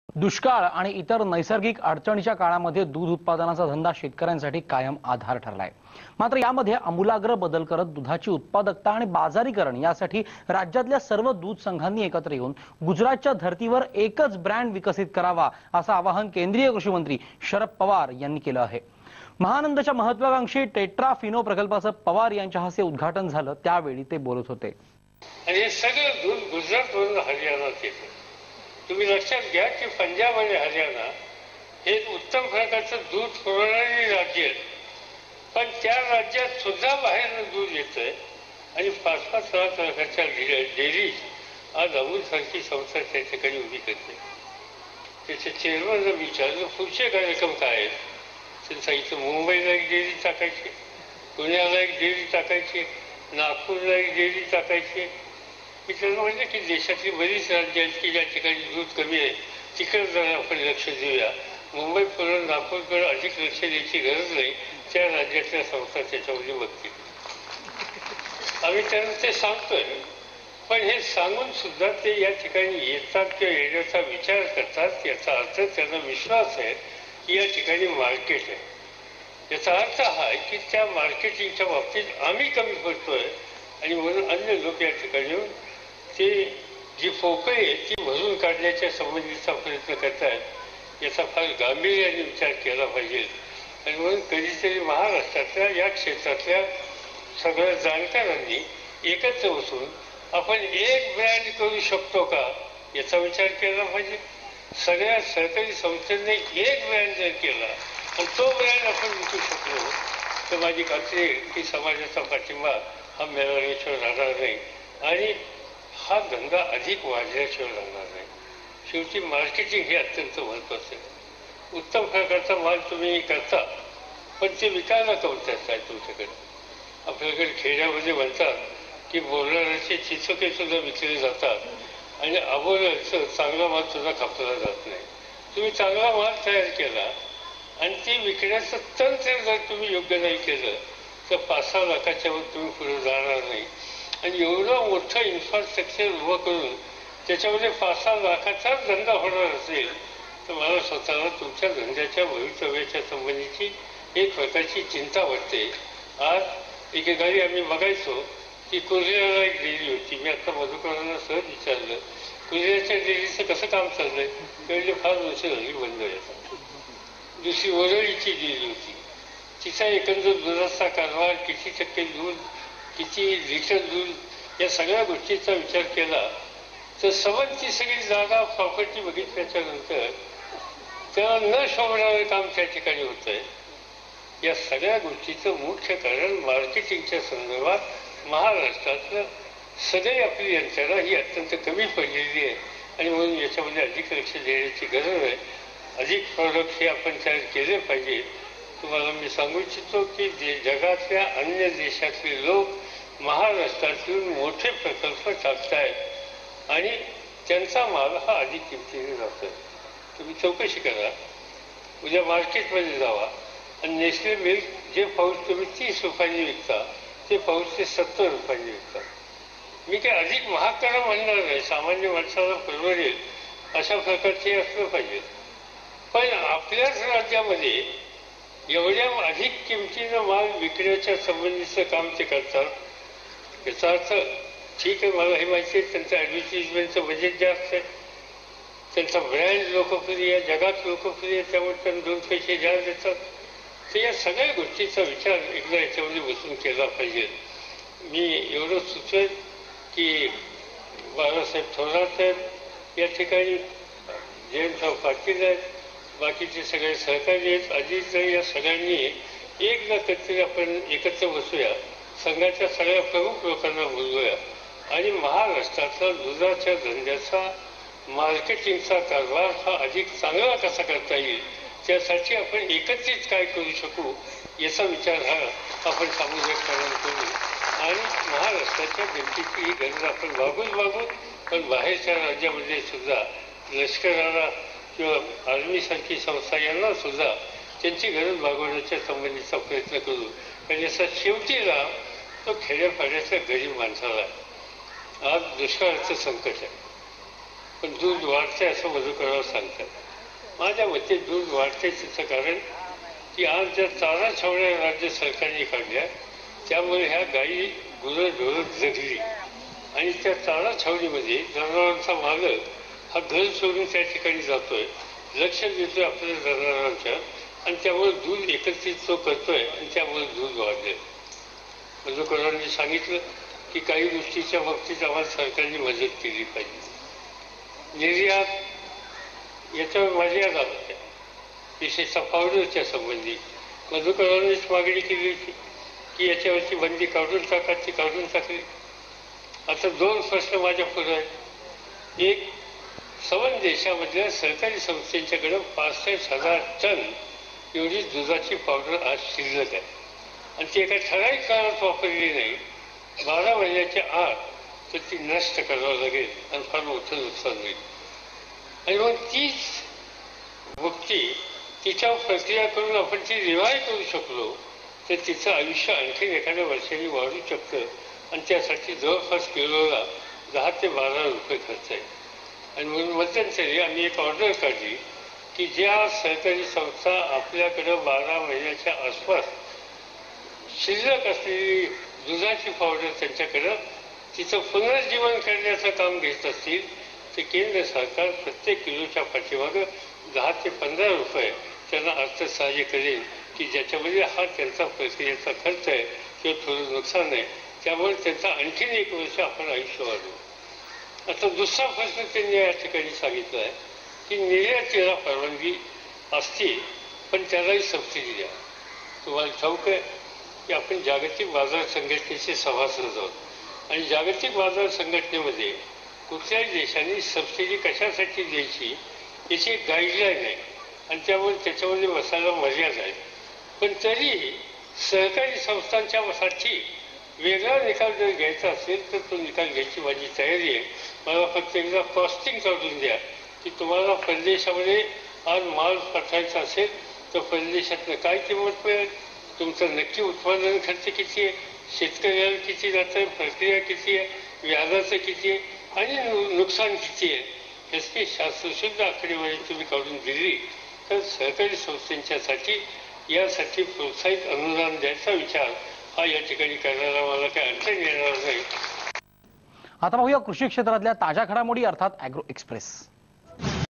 दुष्काळ आणि इतर नैसर्गिक अडचणीच्या काळामध्ये दूध उत्पादनाचा धंदा शेतकऱ्यांसाठी कायम आधार ठरलाय। मात्र यामध्ये आमूलाग्र बदल करत दुधाची उत्पादकता आणि बाजारीकरण यासाठी राज्यातल्या सर्व दूध संघांनी एकत्र येऊन गुजरातच्या धर्तीवर एकच ब्रँड विकसित करावा असं आवाहन केंद्रीय कृषी मंत्री शरद पवार यांनी केलं आहे। महानंदच्या महत्वाकांक्षी टेट्रा फिनो प्रकल्पाचं पवार यांच्या हस्ते उद्घाटन झालं, त्यावेळी ते बोलत होते। हे सगळं दूध गुजरातवरून हरियाणात येतं। तुम्ही लक्षात घ्या की पंजाब आणि हरियाणा हे उत्तम प्रकारचं दूध पुरवणारी राज्य आहेत, पण त्या राज्यात सुद्धा बाहेरनं दूध येतंय आणि 5-5 लाखाच्या डेअरीज आज अमूलसारखी संस्था त्या ठिकाणी उभी करते। त्याचे चेअरमनला विचारलं पुढचे कार्यक्रम काय आहेत, त्यांनी सांगितलं मुंबईला एक डेअरी टाकायची, पुण्याला एक डेअरी टाकायची, नागपूरला एक डेअरी टाकायची। मी त्यांना म्हटलं की देशातली बरीच राज्य आहेत की ज्या ठिकाणी दूध कमी आहे तिकडे जरा आपण लक्ष देऊया, मुंबईकडे नागपूरकडे अधिक लक्ष द्यायची गरज नाही, त्या राज्यातल्या संस्था त्याच्यामध्ये बघतील। आम्ही त्यांना ते सांगतोय, पण हे सांगून सुद्धा ते या ठिकाणी येतात किंवा येण्याचा विचार करतात, याचा अर्थ त्यांना विश्वास आहे की या ठिकाणी मार्केट आहे। याचा अर्थ हा आहे की त्या मार्केटिंगच्या बाबतीत आम्ही कमी पडतोय आणि म्हणून अन्य लोक या ठिकाणी येऊन ते जी पोकळी आहे ती भरून काढण्याच्या संबंधीचा प्रयत्न करतायत। याचा फार गांभीर्याने विचार केला पाहिजे आणि म्हणून कधीतरी महाराष्ट्रातल्या या क्षेत्रातल्या सगळ्या जाणकारांनी एकत्र बसून आपण एक ब्रँड करू शकतो का याचा विचार केला पाहिजे। सगळ्या सरकारी संस्थांनी एक ब्रँड जर केला आणि तो ब्रँड आपण विकू शकलो तर माझी खात्री आहे की समाजाचा पाठिंबा हा मिळवण्याशिवाय राहणार नाही आणि हा धंदा अधिक वाढल्याशिवाय राहणार नाही। शेवटी मार्केटिंग हे अत्यंत महत्त्वाचं आहे। उत्तम प्रकारचा माल तुम्ही करता, पण ते विकायला कमतात काय तुमच्याकडे? आपल्याकडे खेड्यामध्ये म्हणतात की बोलणाऱ्याचे चिचोके सुद्धा विकले जातात आणि अबोलचं चांगला माल सुद्धा कापला जात नाही। तुम्ही चांगला माल तयार केला आणि ती विकण्याचं तंत्र जर तुम्ही योग्य नाही केलं तर 5-6 लाखाच्या वर तुम्ही पुढे जाणार नाही आणि एवढं मोठं इन्फ्रास्ट्रक्चर उभं करून त्याच्यामध्ये 5-6 लाखाचाच धंदा होणार असेल तर मला स्वतःला तुमच्या धंद्याच्या भवितव्याच्या संबंधीची एक प्रकारची चिंता वाटते। आज एकेकाळी आम्ही बघायचो की कुर्ल्याला एक डेअरी होती। मी आता मधुकरांना सहज विचारलं कुर्ल्याच्या डेअरीचं कसं काम चाललंय, म्हणजे फार वर्ष झाली बंद आहे। दुसरी वरळीची डेअरी होती, तिचा एकंदर दुधाचा कारभार, किती टक्के दूध, किती लिटर दूध, या सगळ्या गोष्टीचा विचार केला तर समजची सगळी जागा प्रॉपर्टी बघितल्याच्या नंतर त्याला न शोभणारं काम त्या ठिकाणी होत आहे। या सगळ्या गोष्टीचं मुख्य कारण मार्केटिंगच्या संदर्भात महाराष्ट्रातलं सगळी आपली यंत्रणा ही अत्यंत कमी पडलेली आहे आणि म्हणून याच्यामध्ये अधिक लक्ष देण्याची गरज आहे। अधिक प्रॉडक्ट हे आपण तयार केले पाहिजे। तुम्हाला मी सांगू इच्छितो की जगातल्या अन्य देशातले लोक महाराष्ट्रातून मोठे प्रकल्प टाकतायत आणि त्यांचा माल हा अधिक किमतीने जातोय। तुम्ही चौकशी करा, उद्या मार्केटमध्ये जावा आणि नेसले मिल्क जे पाऊच तुम्ही 30 रुपयांनी विकता ते पाऊच ते 70 रुपयांनी विकता। मी काय अधिक महाग करा म्हणणार नाही, सामान्य माणसाला परवडेल अशा प्रकारचे असलं पाहिजे, पण आपल्याच राज्यामध्ये एवढ्या अधिक किमतीनं माल विकण्याच्या संबंधीचं काम ते करतात। याचा अर्थ ठीक आहे, मला हे माहिती आहे त्यांचं ॲडव्हर्टिजमेंटचं बजेट जास्त आहे, त्यांचा ब्रँड लोकप्रिय आहे, जगात लोकप्रिय आहे, त्यामुळे त्यांना 2 पैसे जास्त देतात। तर या सगळ्या गोष्टीचा विचार एकदा याच्यामध्ये बसून केला पाहिजे। मी एवढं सुचवेन की बाळासाहेब थोरात आहेत या ठिकाणी, जयंतराव पाटील आहेत, बाकीचे सगळे सहकारी आहेत, अजित या सगळ्यांनी एकदा कधीतरी आपण एकत्र बसूया, संघाच्या सगळ्या प्रमुख लोकांना बोलवूया आणि महाराष्ट्रातला दुधाच्या धंद्याचा मार्केटिंगचा कारभार हा अधिक चांगला कसा करता येईल त्यासाठी आपण एकत्रित काय करू शकू याचा विचार हा आपण सामुदायिकपणे करू आणि महाराष्ट्राच्या जनतेची ही गरज आपण भागून पण बाहेरच्या राज्यामध्ये सुद्धा लष्कराला किंवा आर्मीसारखी संस्था यांना सुद्धा त्यांची गरज भागवण्याच्या संबंधीचा प्रयत्न करू। कारण याचा शेवटी लाभ तो खेड्यापाड्याच्या गरीब माणसाला आहे। आज दुष्काळाचं संकट आहे, पण दूध वाढते असं मधुकरराव सांगतात. माझ्या मते दूध वाढते त्याचं कारण की आज ज्या चारा छावण्या राज्य सरकारने काढल्या त्यामुळे ह्या गायी गुरंढोरं जगली आणि त्या चारा छावणीमध्ये जनावरांचा मालक हा घर सोडून त्या ठिकाणी जातोय, लक्ष देतोय आपल्या जनावरांच्या, आणि त्यामुळे दूध एकत्रित तो करतोय आणि त्यामुळे दूध वाढले. मधुकररावांनी सांगितलं की काही गोष्टीच्या बाबतीत आम्हाला सरकारने मदत केली पाहिजे. निर्यात याच्यावर मर्यादा होत्या, विशेषतः पावडरच्या संबंधी मधुकररावांनीच मागणी केली होती की याच्यावरची बंदी काढून टाका, ती काढून टाकली. आता दोन प्रश्न माझ्या पुढे आहेत. एक, संबंध देशामधल्या सरकारी संस्थांच्याकडे 65,000 टन एवढी दुधाची पावडर आज शिल्लक आहे आणि ती एका ठराविक काळात वापरली नाही, 12 महिन्याच्या आत तर ती नष्ट करावं लागेल आणि फार मोठं नुकसान होईल. आणि मग तीच मुक्ती तिच्यावर प्रक्रिया करून आपण ती रिवाय करू शकलो तर तिचं आयुष्य आणखीन एखाद्या वर्षाने वाढू शकतं आणि त्यासाठी जवळपास किलोला 10 ते 12 रुपये खर्च आहे. आणि म्हणून मध्यंतरी आम्ही एक ऑर्डर काढली की ज्या सरकारी संस्था आपल्याकडं 12 महिन्याच्या आसपास शिल्लक असलेली दुधाची पावडर त्यांच्याकडं तिचं पुनर्जीवन करण्याचं काम घेत असतील तर केंद्र सरकार प्रत्येक किलोच्या पाठीमागं 10 ते 15 रुपये त्यांना अर्थसहाय्य करेल की ज्याच्यामध्ये हा त्यांचा प्रक्रियेचा खर्च आहे किंवा थोडं नुकसान आहे, त्यामुळे त्यांचा आणखीन 1 वर्ष आपण आयुष्य वाढवू. आता दुसरा प्रश्न त्यांनी या ठिकाणी सांगितला आहे की निर्यातीला परवानगी असते पण त्यालाही सबसिडी द्या. तुम्हाला ठाऊक आहे की आपण जागतिक बाजार संघटनेचे सभासद आहोत आणि जागतिक बाजार संघटनेमध्ये कुठल्याही देशाने सबसिडी कशासाठी द्यायची याची एक गाईडलाईन आहे आणि त्यामुळे त्याच्यामध्ये बसायला मर्यादा आहे. पण तरीही सहकारी संस्थांच्यासाठी वेगळा निकाल जर घ्यायचा असेल तर तो निकाल घ्यायची माझी तयारी आहे. मला फक्त एकदा कॉस्टिंग काढून द्या की तुम्हाला परदेशामध्ये आज माल पाठवायचा असेल तर परदेशातनं काय किंमत मिळेल, तुमचं नक्की उत्पादन खर्च किती आहे, शेतकऱ्याला किती जातं आहे, प्रक्रिया किती आहे, व्याजाचं किती आहे आणि नुकसान किती आहे, ह्याची शास्त्रशुद्ध आकडेवारी तुम्ही काढून दिली तर सहकारी संस्थांच्यासाठी यासाठी प्रोत्साहित अनुदान द्यायचा विचार हा या ठिकाणी करायला मला काही अडचण येणार नाही. आता पाहूया कृषी क्षेत्रातल्या ताज्या घडामोडी अर्थात ॲग्रो एक्सप्रेस.